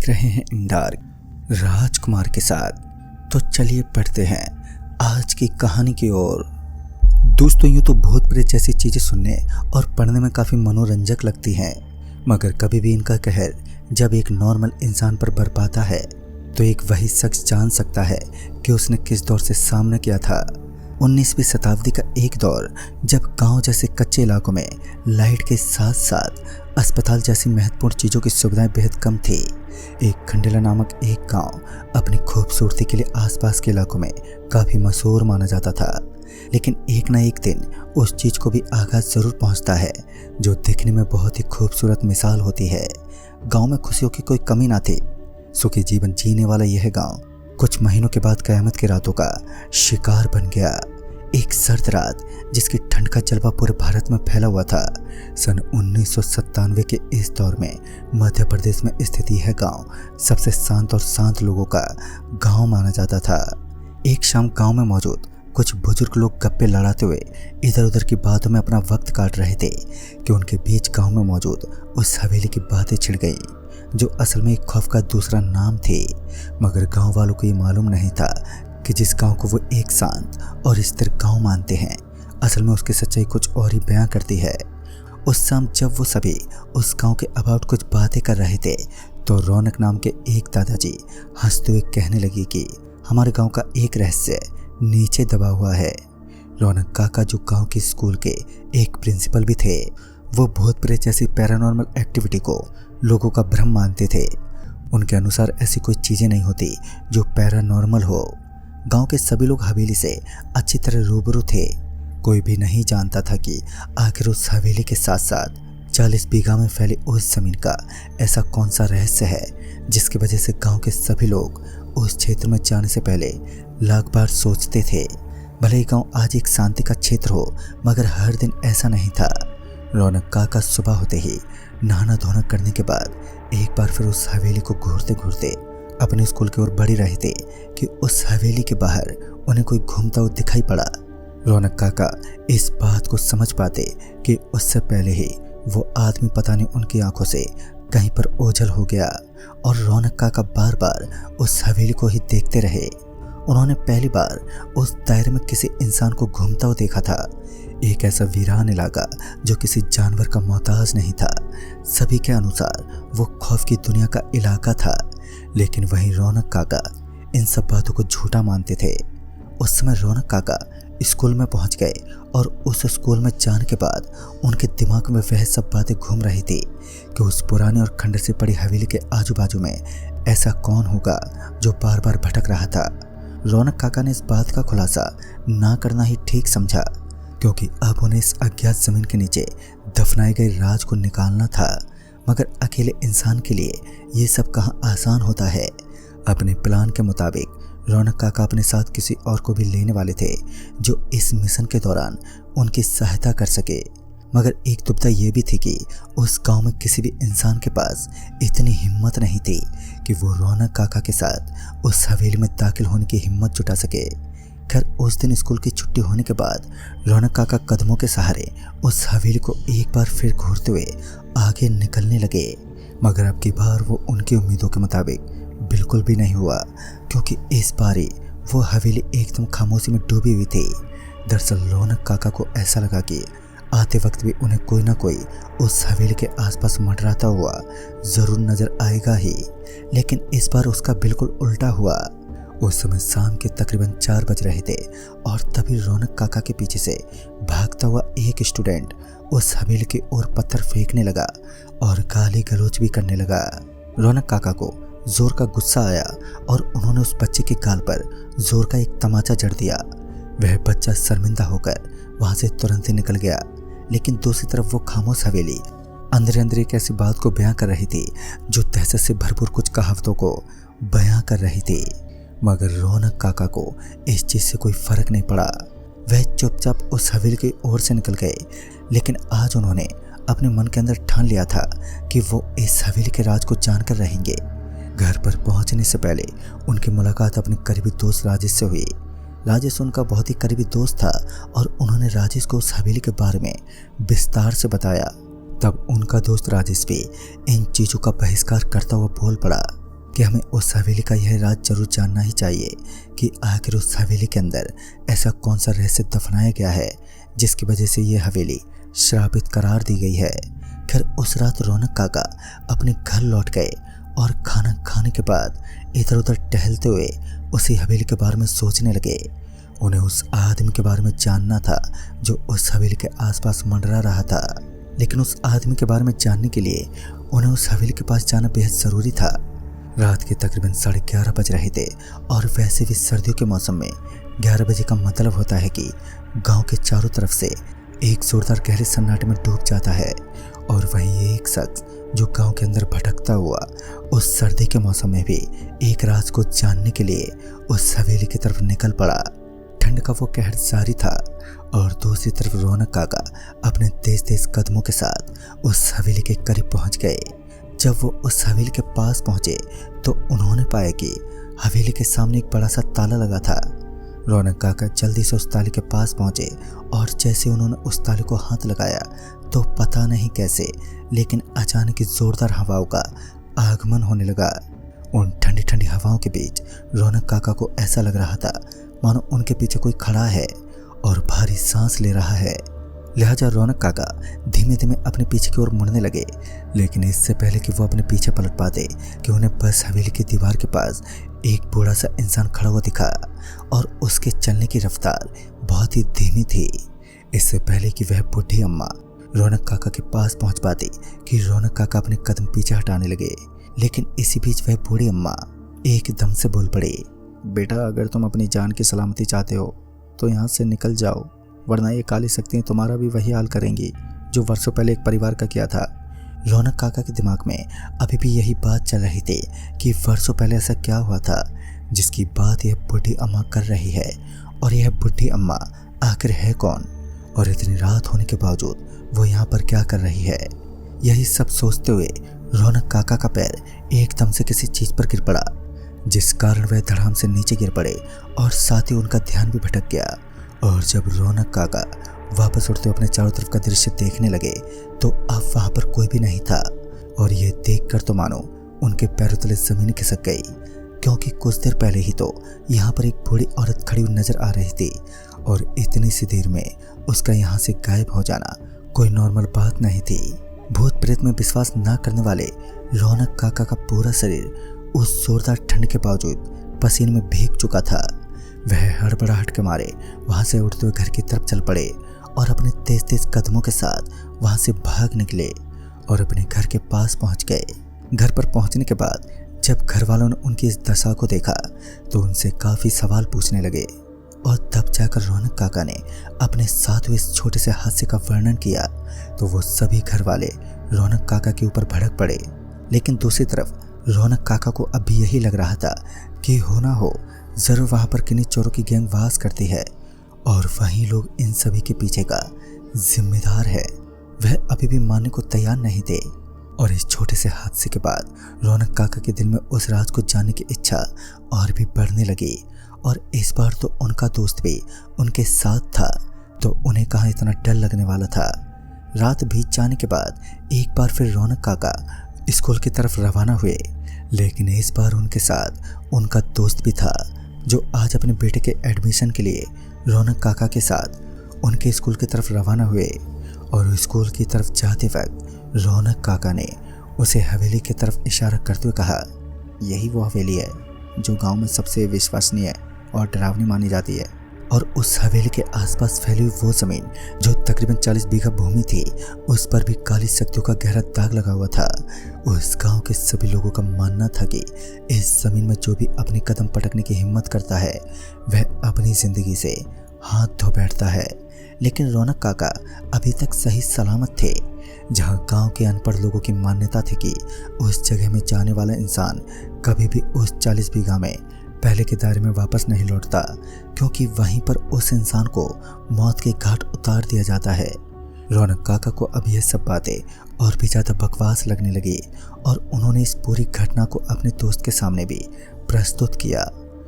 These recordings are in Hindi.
देख रहे हैं इन डार्क राजकुमार के साथ। तो चलिए पढ़ते हैं आज की कहानी की ओर। दोस्तों, यूँ तो भूत प्रेत जैसी चीज़ें सुनने और पढ़ने में काफ़ी मनोरंजक लगती हैं, मगर कभी भी इनका कहर जब एक नॉर्मल इंसान पर बरपाता है तो एक वही शख्स जान सकता है कि उसने किस दौर से सामना किया था। 19वीं शताब्दी का एक दौर जब गांव जैसे कच्चे इलाकों में लाइट के साथ साथ अस्पताल जैसी महत्वपूर्ण चीज़ों की सुविधाएं बेहद कम थी। एक खंडेला नामक एक गांव अपनी खूबसूरती के लिए आसपास के इलाकों में काफ़ी मशहूर माना जाता था, लेकिन एक न एक दिन उस चीज़ को भी आगाज ज़रूर पहुंचता है जो दिखने में बहुत ही खूबसूरत मिसाल होती है। गांव में खुशियों की कोई कमी ना थी। सुखी जीवन जीने वाला यह गांव कुछ महीनों के बाद कयामत की रातों का शिकार बन गया। एक सर्द रात जिसकी ठंड का जलवा पूरे भारत में फैला हुआ था। सन 1997 के इस दौर में मध्य प्रदेश में स्थित यह गांव सबसे शांत और शांत लोगों का गांव माना जाता था। एक शाम गांव में मौजूद कुछ बुजुर्ग लोग गप्पे लड़ाते हुए इधर उधर की बातों में अपना वक्त काट रहे थे कि उनके बीच गांव में मौजूद उस हवेली की बातें छिड़ गईं जो असल में एक खौफ का दूसरा नाम थी। मगर गांव वालों को ये मालूम नहीं था कि जिस गांव को वो एक शांत और स्थिर गांव मानते हैं, असल में उसकी सच्चाई कुछ और ही बयां करती है। उस शाम जब वो सभी उस गांव के अबाउट कुछ बातें कर रहे थे तो रौनक नाम के एक दादाजी हंसते हुए कहने लगी कि हमारे गांव का एक रहस्य नीचे दबा हुआ है। रौनक काका जो गांव के स्कूल के एक प्रिंसिपल भी थे, वो भूत प्रेत जैसी पैरानॉर्मल एक्टिविटी को लोगों का भ्रम मानते थे। उनके अनुसार ऐसी कोई चीज़ें नहीं होती जो पैरानॉर्मल हो। गांव के सभी लोग हवेली से अच्छी तरह रूबरू थे। कोई भी नहीं जानता था कि आखिर उस हवेली के साथ साथ 40 बीघा में फैली उस जमीन का ऐसा कौन सा रहस्य है जिसकी वजह से गांव के सभी लोग उस क्षेत्र में जाने से पहले लाख बार सोचते थे। भले ही गांव आज एक शांति का क्षेत्र हो, मगर हर दिन ऐसा नहीं था। रौनक काका सुबह होते ही नहाना धोना करने के बाद एक बार फिर उस हवेली को घूरते घूरते अपने स्कूल की ओर बढ़ रहे थे कि उस हवेली के बाहर उन्हें कोई घूमता हुआ दिखाई पड़ा। रौनक काका इस बात को समझ पाते कि उससे पहले ही वो आदमी पता नहीं उनकी आंखों से कहीं पर ओझल हो गया, और रौनक काका बार बार उस हवेली को ही देखते रहे। उन्होंने पहली बार उस दायरे में किसी इंसान को घूमता हुआ देखा था। एक ऐसा वीरान इलाका जो किसी जानवर का मोहताज नहीं था। सभी के अनुसार वो खौफ की दुनिया का इलाका था, लेकिन वहीं रौनक काका इन सब बातों को झूठा मानते थे। उस समय रौनक काका स्कूल में पहुंच गए और उस स्कूल में जाने के बाद उनके दिमाग में वह सब बातें घूम रही थी कि उस पुरानी और खंडर से पड़ी हवेली के आजू बाजू में ऐसा कौन होगा जो बार बार भटक रहा था। रौनक काका ने इस बात का खुलासा ना करना ही ठीक समझा, क्योंकि अब उन्हें इस अज्ञात जमीन के नीचे दफनाए गए राज को निकालना था। मगर अकेले इंसान के लिए ये सब कहाँ आसान होता है। अपने प्लान के मुताबिक रौनक काका अपने साथ किसी और को भी लेने वाले थे जो इस मिशन के दौरान उनकी सहायता कर सके। मगर एक दुविधा ये भी थी कि उस गांव में किसी भी इंसान के पास इतनी हिम्मत नहीं थी कि वो रौनक काका के साथ उस हवेली में दाखिल होने की हिम्मत जुटा सके। खैर, उस दिन स्कूल की छुट्टी होने के बाद रौनक काका कदमों के सहारे उस हवेली को एक बार फिर घूरते हुए आगे निकलने लगे। मगर अब की बार वो उनकी उम्मीदों के मुताबिक बिल्कुल भी नहीं हुआ, क्योंकि इस बारी वो हवेली एकदम खामोशी में डूबी हुई थी। दरअसल रौनक काका को ऐसा लगा कि आते वक्त भी उन्हें कोई ना कोई उस हवेली के आसपास मंडराता हुआ ज़रूर नज़र आएगा ही, लेकिन इस बार उसका बिल्कुल उल्टा हुआ। उस समय शाम के तकरीबन 4 बज रहे थे और तभी रौनक काका के पीछे से भागता हुआ एक स्टूडेंट उस हवेली की ओर पत्थर फेंकने लगा और गाली गलौज भी करने लगा। रौनक काका को जोर का गुस्सा आया और उन्होंने उस बच्चे के गाल पर जोर का एक तमाचा जड़ दिया। वह बच्चा शर्मिंदा होकर वहां से तुरंत ही निकल गया, लेकिन दूसरी तरफ वो खामोश हवेली अंदर अंदर एक ऐसी बात को बयां कर रही थी जो दहशत से भरपूर कुछ कहावतों को बयां कर रही थी। मगर रौनक काका को इस चीज़ से कोई फर्क नहीं पड़ा। वह चुपचाप उस हवेली की ओर से निकल गए, लेकिन आज उन्होंने अपने मन के अंदर ठान लिया था कि वो इस हवेली के राज को जानकर रहेंगे। घर पर पहुंचने से पहले उनकी मुलाकात अपने करीबी दोस्त राजेश से हुई। राजेश उनका बहुत ही करीबी दोस्त था और उन्होंने राजेश को उस हवेली के बारे में विस्तार से बताया। तब उनका दोस्त राजेश भी इन चीज़ों का बहिष्कार करता हुआ बोल पड़ा। कि हमें उस हवेली का यह राज जरूर जानना ही चाहिए कि आखिर उस हवेली के अंदर ऐसा कौन सा रहस्य दफनाया गया है जिसकी वजह से ये हवेली श्रापित करार दी गई है। खैर उस रात रौनक काका अपने घर लौट गए और खाना खाने के बाद इधर उधर टहलते हुए उसी हवेली के बारे में सोचने लगे। उन्हें उस आदमी के बारे में जानना था जो उस हवेली के आसपास मंडरा रहा था, लेकिन उस आदमी के बारे में जानने के लिए उन्हें उस हवेली के पास जाना बेहद ज़रूरी था। रात के तकरीबन 11:30 बज रहे थे और वैसे भी सर्दियों के मौसम में 11 बजे का मतलब होता है कि गांव के चारों तरफ से एक जोरदार गहरे सन्नाटे में डूब जाता है और वहीं एक शख्स जो गांव के अंदर भटकता हुआ उस सर्दी के मौसम में भी एक राज को जानने के लिए उस हवेली की तरफ निकल पड़ा। ठंड का वो कहर जारी था और दूसरी तरफ रौनक काका अपने तेज तेज कदमों के साथ उस हवेली के करीब पहुंच गए। जब वो उस हवेली के पास पहुंचे तो उन्होंने पाया कि हवेली के सामने एक बड़ा सा ताला लगा था। रौनक काका जल्दी से उस ताले के पास पहुंचे और जैसे उन्होंने उस ताले को हाथ लगाया तो पता नहीं कैसे लेकिन अचानक जोरदार हवाओं का आगमन होने लगा। उन ठंडी ठंडी हवाओं के बीच रौनक काका को ऐसा लग रहा था मानो उनके पीछे कोई खड़ा है और भारी सांस ले रहा है। लिहाजा रौनक काका धीमे धीमे अपने पीछे की ओर मुड़ने लगे, लेकिन इससे पहले कि वो अपने पीछे पलट पाते कि उन्हें बस हवेली की दीवार के पास एक बूढ़ा सा इंसान खड़ा हुआ दिखा और उसके चलने की रफ्तार बहुत ही धीमी थी। इससे पहले कि वह बूढ़ी अम्मा रौनक काका के पास पहुंच पाती कि रौनक काका अपने कदम पीछे हटाने लगे, लेकिन इसी बीच वह बूढ़ी अम्मा एकदम से बोल पड़ी, बेटा अगर तुम अपनी जान की सलामती चाहते हो तो यहाँ से निकल जाओ, वरना ये काली शक्तियाँ तुम्हारा भी वही हाल करेंगी जो वर्षों पहले एक परिवार का किया था। रौनक काका के दिमाग में अभी भी यही बात चल रही थी कि वर्षों पहले ऐसा क्या हुआ था जिसकी बात यह बूढ़ी अम्मा कर रही है, और यह बूढ़ी अम्मा आखिर है कौन और इतनी रात होने के बावजूद वो यहाँ पर क्या कर रही है। यही सब सोचते हुए रौनक काका का पैर एकदम से किसी चीज़ पर गिर पड़ा, जिस कारण वह धड़ाम से नीचे गिर पड़े और साथ ही उनका ध्यान भी भटक गया। और जब रौनक काका वापस उठते अपने चारों तरफ का दृश्य देखने लगे तो अब वहाँ पर कोई भी नहीं था, और ये देखकर तो मानो उनके पैरों तले जमीन खिसक गई, क्योंकि कुछ देर पहले ही तो यहाँ पर एक बूढ़ी औरत खड़ी हुई नजर आ रही थी और इतनी सी देर में उसका यहाँ से गायब हो जाना कोई नॉर्मल बात नहीं थी। भूत प्रेत में विश्वास न करने वाले रौनक काका का पूरा शरीर उस जोरदार ठंड के बावजूद पसीने में भीग चुका था। वह हड़बड़ाहट के मारे वहां से उठते हुए घर की तरफ चल पड़े और अपने तेज तेज कदमों के साथ वहां से भाग निकले और अपने घर के पास पहुंच गए। घर पर पहुंचने के बाद जब घर वालों ने उनकी इस दशा को देखा तो उनसे काफ़ी सवाल पूछने लगे, और तब जाकर रौनक काका ने अपने साथ हुए इस छोटे से हादसे का वर्णन किया तो वो सभी घर वाले रौनक काका के ऊपर भड़क पड़े। लेकिन दूसरी तरफ रौनक काका को अब भी यही लग रहा था कि हो ना हो ज़रूर वहाँ पर किन्हीं चोरों की गैंग वास करती है और वही लोग इन सभी के पीछे का जिम्मेदार है। वह अभी भी मानने को तैयार नहीं थे, और इस छोटे से हादसे के बाद रौनक काका के दिल में उस राज को जानने की इच्छा और भी बढ़ने लगी, और इस बार तो उनका दोस्त भी उनके साथ था, तो उन्हें कहाँ इतना डर लगने वाला था। रात बीत जाने के बाद एक बार फिर रौनक काका स्कूल की तरफ रवाना हुए, लेकिन इस बार उनके साथ उनका दोस्त भी था जो आज अपने बेटे के एडमिशन के लिए रौनक काका के साथ उनके स्कूल की तरफ रवाना हुए। और स्कूल की तरफ जाते वक्त रौनक काका ने उसे हवेली की तरफ इशारा करते हुए कहा, यही वो हवेली है जो गांव में सबसे विश्वसनीय और डरावनी मानी जाती है, और उस हवेली के आसपास फैली हुई वो ज़मीन जो तकरीबन 40 बीघा भूमि थी, उस पर भी काली शक्तियों का गहरा दाग लगा हुआ था। उस गांव के सभी लोगों का मानना था कि इस ज़मीन में जो भी अपनी कदम पटकने की हिम्मत करता है वह अपनी ज़िंदगी से हाथ धो बैठता है। लेकिन रौनक काका अभी तक सही सलामत थे। जहां गांव के अनपढ़ लोगों की मान्यता थी कि उस जगह में जाने वाला इंसान कभी भी उस 40 बीघा में पहले के दायरे में वापस नहीं लौटता, क्योंकि वहीं पर उस इंसान को मौत के घाट उतार दिया जाता है। रौनक काका को अब यह सब बातें और भी ज़्यादा बकवास लगने लगी, और उन्होंने इस पूरी घटना को अपने दोस्त के सामने भी प्रस्तुत किया।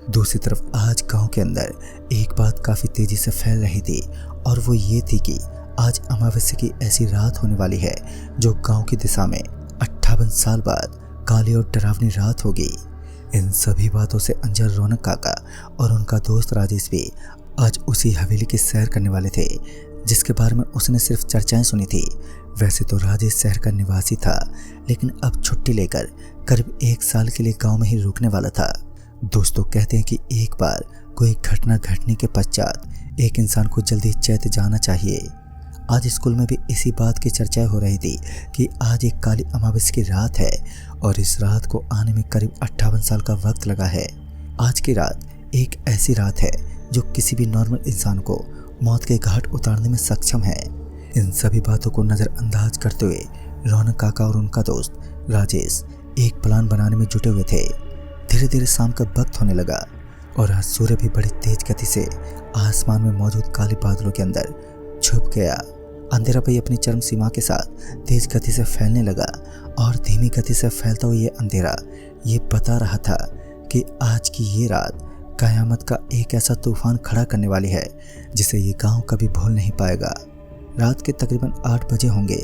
दूसरी तरफ आज गांव के अंदर एक बात काफ़ी तेज़ी से फैल रही थी, और वो ये थी कि आज अमावस्या की ऐसी रात होने वाली है जो गांव की दिशा में 58 साल बाद काली और डरावनी रात होगी। इन सभी बातों से अनजान रौनक काका और उनका दोस्त राजेश भी आज उसी हवेली की सैर करने वाले थे जिसके बारे में उसने सिर्फ चर्चाएं सुनी थी। वैसे तो राजेश शहर का निवासी था, लेकिन अब छुट्टी लेकर करीब 1 साल के लिए गांव में ही रुकने वाला था। दोस्तों कहते हैं कि एक बार कोई घटना घटने के पश्चात एक इंसान को जल्दी चैत जाना चाहिए। आज स्कूल में भी इसी बात की चर्चा हो रही थी कि आज एक काली अमावस्या की रात है और इस रात को आने में करीब 58 साल का वक्त लगा है। आज की रात एक ऐसी रात है जो किसी भी नॉर्मल इंसान को मौत के घाट उतारने में सक्षम है। इन सभी बातों को नज़रअंदाज करते हुए रौनक काका और उनका दोस्त राजेश एक प्लान बनाने में जुटे हुए थे। धीरे धीरे शाम का वक्त होने लगा और आज सूर्य भी बड़ी तेज गति से आसमान में मौजूद काले बादलों के अंदर छुप गया। अंधेरा भी अपनी चरम सीमा के साथ तेज गति से फैलने लगा और धीमी गति से फैलता हुआ ये अंधेरा ये बता रहा था कि आज की ये रात कयामत का एक ऐसा तूफान खड़ा करने वाली है जिसे ये गांव कभी भूल नहीं पाएगा। रात के तकरीबन 8 बजे होंगे।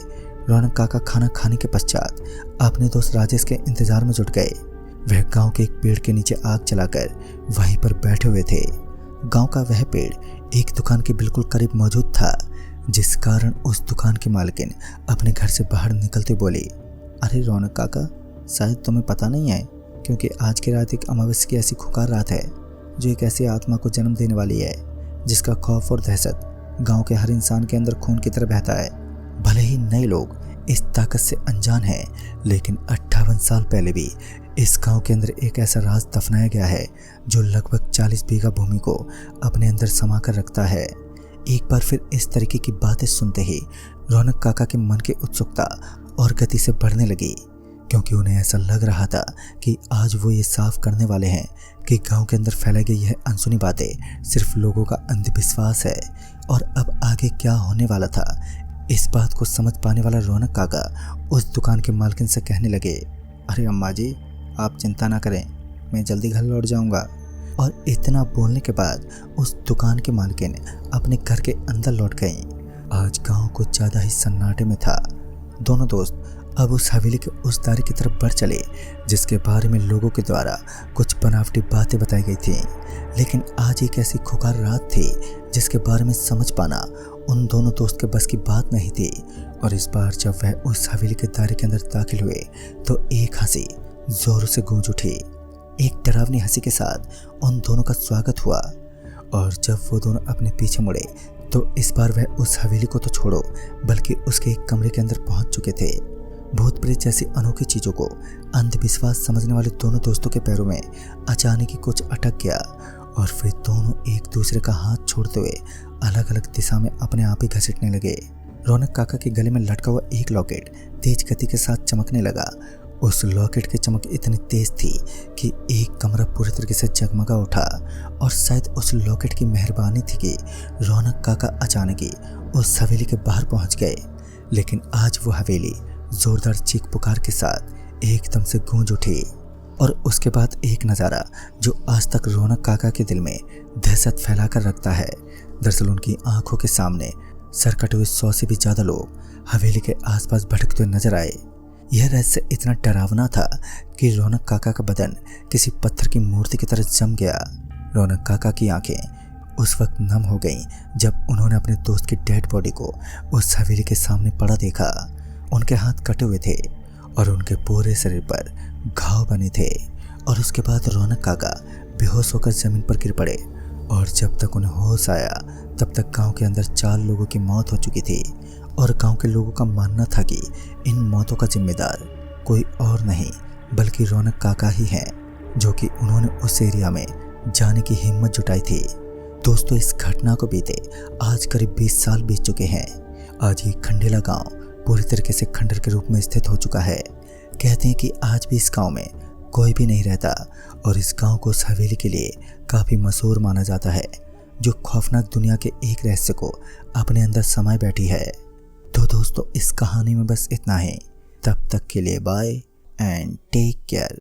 रौनक काका खाना खाने के पश्चात अपने दोस्त राजेश के इंतजार में जुट गए। वह गांव के एक पेड़ के नीचे आग जलाकर वहीं पर बैठे हुए थे। गांव का वह पेड़ एक दुकान के बिल्कुल करीब मौजूद था, जिस कारण उस दुकान की मालकिन अपने घर से बाहर निकलते बोली, अरे रौनक काका, शायद तुम्हें पता नहीं है, क्योंकि आज की रात एक अमावस्या की ऐसी खुकार रात है जो एक ऐसी आत्मा को जन्म देने वाली है जिसका खौफ और दहशत गांव के हर इंसान के अंदर खून की तरह बहता है। भले ही नए लोग इस ताकत से अनजान हैं, लेकिन 58 साल पहले भी इस गांव के अंदर एक ऐसा राज दफनाया गया है जो लगभग 40 बीघा भूमि को अपने अंदर समा कर रखता है। एक बार फिर इस तरीके की बातें सुनते ही रौनक काका के मन की उत्सुकता और गति से बढ़ने लगी, क्योंकि उन्हें ऐसा लग रहा था कि आज वो ये साफ करने वाले हैं कि गांव के अंदर फैलाई गई यह अनसुनी बातें सिर्फ लोगों का अंधविश्वास है। और अब आगे क्या होने वाला था, इस बात को समझ पाने वाला रौनक काका उस दुकान के मालकिन से कहने लगे, अरे अम्मा जी, आप चिंता ना करें, मैं जल्दी घर लौट जाऊंगा। और इतना बोलने के बाद उस दुकान के मालकिन अपने घर के अंदर लौट गई। आज गांव कुछ ज़्यादा ही सन्नाटे में था। दोनों दोस्त अब उस हवेली के उस दारी की तरफ बढ़ चले जिसके बारे में लोगों के द्वारा कुछ बनावटी बातें बताई गई थी, लेकिन आज एक ऐसी खुकार रात थी जिसके बारे में समझ पाना उन दोनों दोस्त के बस की बात नहीं थी। और इस बार जब वह उस हवेली के दायरे के अंदर दाखिल हुए तो एक हंसी जोरों से गूंज उठी। एक डरावनी हंसी के साथ उन दोनों का स्वागत हुआ और जब वो दोनों अपने पीछे मुड़े तो इस बार वह उस हवेली को तो छोड़ो बल्कि उसके एक कमरे के अंदर पहुंच चुके थे। भूत प्रेत जैसी अनोखी चीज़ों को अंधविश्वास समझने वाले दोनों दोस्तों के पैरों में अचानक ही कुछ अटक गया और फिर दोनों एक दूसरे का हाथ छोड़ते हुए अलग अलग दिशा में अपने आप ही घसीटने लगे। रौनक काका के गले में लटका हुआ एक लॉकेट तेज गति के साथ चमकने लगा। उस लॉकेट की चमक इतनी तेज थी कि एक कमरा पूरी तरीके से जगमगा उठा और शायद उस लॉकेट की मेहरबानी थी कि रौनक काका अचानक ही उस हवेली के बाहर पहुंच गए। लेकिन आज वो हवेली जोरदार चीख पुकार के साथ एकदम से गूंज उठी और उसके बाद एक नज़ारा जो आज तक रौनक काका के दिल में दहशत फैला कर रखता है। दरअसल उनकी आंखों के सामने सर कटे हुए 100 से भी ज़्यादा लोग हवेली के आसपास भटकते हुए नजर आए। यह रहस्य इतना डरावना था कि रौनक काका का बदन किसी पत्थर की मूर्ति की तरह जम गया। रौनक काका की आंखें उस वक्त नम हो गईं जब उन्होंने अपने दोस्त की डेड बॉडी को उस हवेली के सामने पड़ा देखा। उनके हाथ कटे हुए थे और उनके पूरे शरीर पर घाव बने थे। और उसके बाद रौनक काका बेहोश होकर जमीन पर गिर पड़े और जब तक उन्हें होश आया तब तक गांव के अंदर 4 लोगों की मौत हो चुकी थी। और गांव के लोगों का मानना था कि इन मौतों का जिम्मेदार कोई और नहीं बल्कि रौनक काका ही हैं, जो कि उन्होंने उस एरिया में जाने की हिम्मत जुटाई थी। दोस्तों, इस घटना को बीते आज करीब 20 साल बीत चुके हैं। आज ये खंडेला गांव पूरी तरीके से खंडर के रूप में स्थित हो चुका है। कहते हैं कि आज भी इस गांव में कोई भी नहीं रहता और इस गांव को उस हवेली के लिए काफ़ी मशहूर माना जाता है, जो खौफनाक दुनिया के एक रहस्य को अपने अंदर समाये बैठी है। तो दोस्तों, इस कहानी में बस इतना ही। तब तक के लिए बाय एंड टेक केयर।